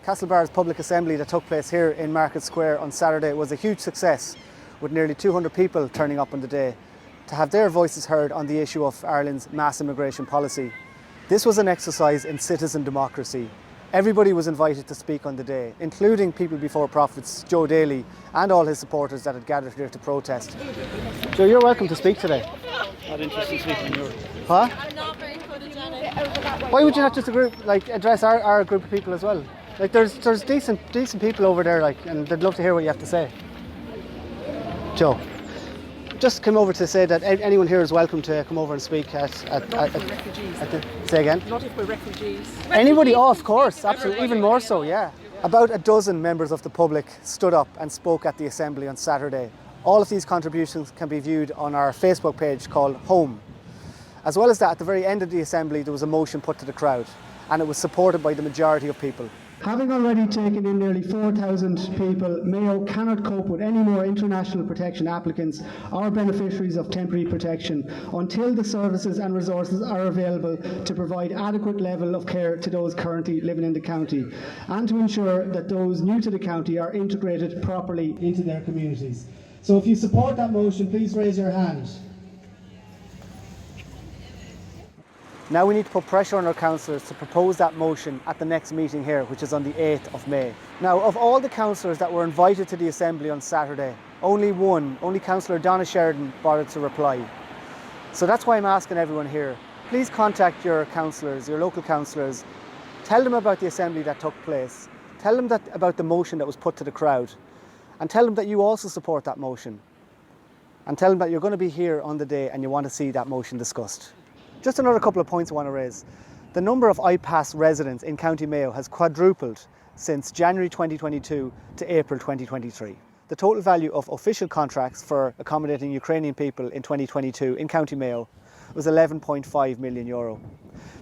Castlebar's public assembly that took place here in Market Square on Saturday was a huge success, with nearly 200 people turning up on the day to have their voices heard on the issue of Ireland's mass immigration policy. This was an exercise in citizen democracy. Everybody was invited to speak on the day, including People Before Profits, Joe Daly, and all his supporters that had gathered here to protest. Joe, you're welcome to speak today. Not interested in speaking in Europe. Huh? I'm not very photogenic. Why would you not just address our group of people as well? Like there's decent people over there, and they'd love to hear what you have to say. Joe, just come over to say that anyone here is welcome to come over and speak Not if we're refugees. Say again? Not if we're refugees. Anybody, of course, absolutely, even more so, yeah. About a dozen members of the public stood up and spoke at the Assembly on Saturday. All of these contributions can be viewed on our Facebook page called Home. As well as that, at the very end of the Assembly, there was a motion put to the crowd, and it was supported by the majority of people. Having already taken in nearly 4,000 people, Mayo cannot cope with any more international protection applicants or beneficiaries of temporary protection until the services and resources are available to provide adequate level of care to those currently living in the county, and to ensure that those new to the county are integrated properly into their communities. So if you support that motion, please raise your hand. Now we need to put pressure on our councillors to propose that motion at the next meeting here, which is on the 8th of May. Now, of all the councillors that were invited to the Assembly on Saturday, only Councillor Donna Sheridan, bothered to reply. So that's why I'm asking everyone here, please contact your councillors, your local councillors, tell them about the Assembly that took place, tell them about the motion that was put to the crowd, and tell them that you also support that motion, and tell them that you're going to be here on the day and you want to see that motion discussed. Just another couple of points I want to raise. The number of IPAS residents in County Mayo has quadrupled since January 2022 to April 2023. The total value of official contracts for accommodating Ukrainian people in 2022 in County Mayo was €11.5 million.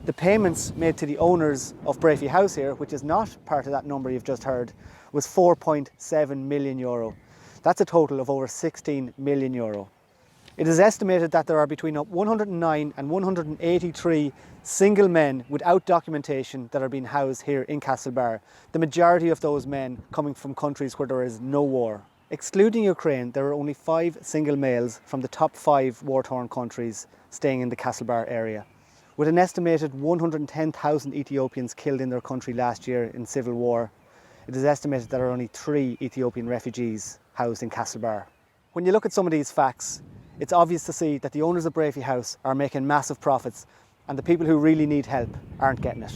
The payments made to the owners of Brafey House here, which is not part of that number you've just heard, was €4.7 million. That's a total of over €16 million. It is estimated that there are between 109 and 183 single men without documentation that are being housed here in Castlebar, the majority of those men coming from countries where there is no war. Excluding Ukraine, there are only 5 single males from the top 5 war-torn countries staying in the Castlebar area. With an estimated 110,000 Ethiopians killed in their country last year in civil war, it is estimated that there are only 3 Ethiopian refugees housed in Castlebar. When you look at some of these facts, it's obvious to see that the owners of Brafey House are making massive profits and the people who really need help aren't getting it.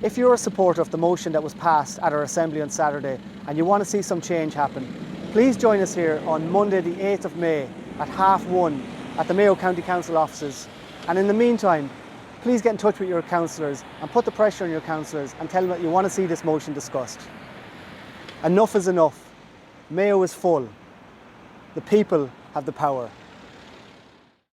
If you're a supporter of the motion that was passed at our Assembly on Saturday and you want to see some change happen, please join us here on Monday the 8th of May at 1:30 at the Mayo County Council offices. And in the meantime, please get in touch with your councillors and put the pressure on your councillors and tell them that you want to see this motion discussed. Enough is enough. Mayo is full. The people have the power.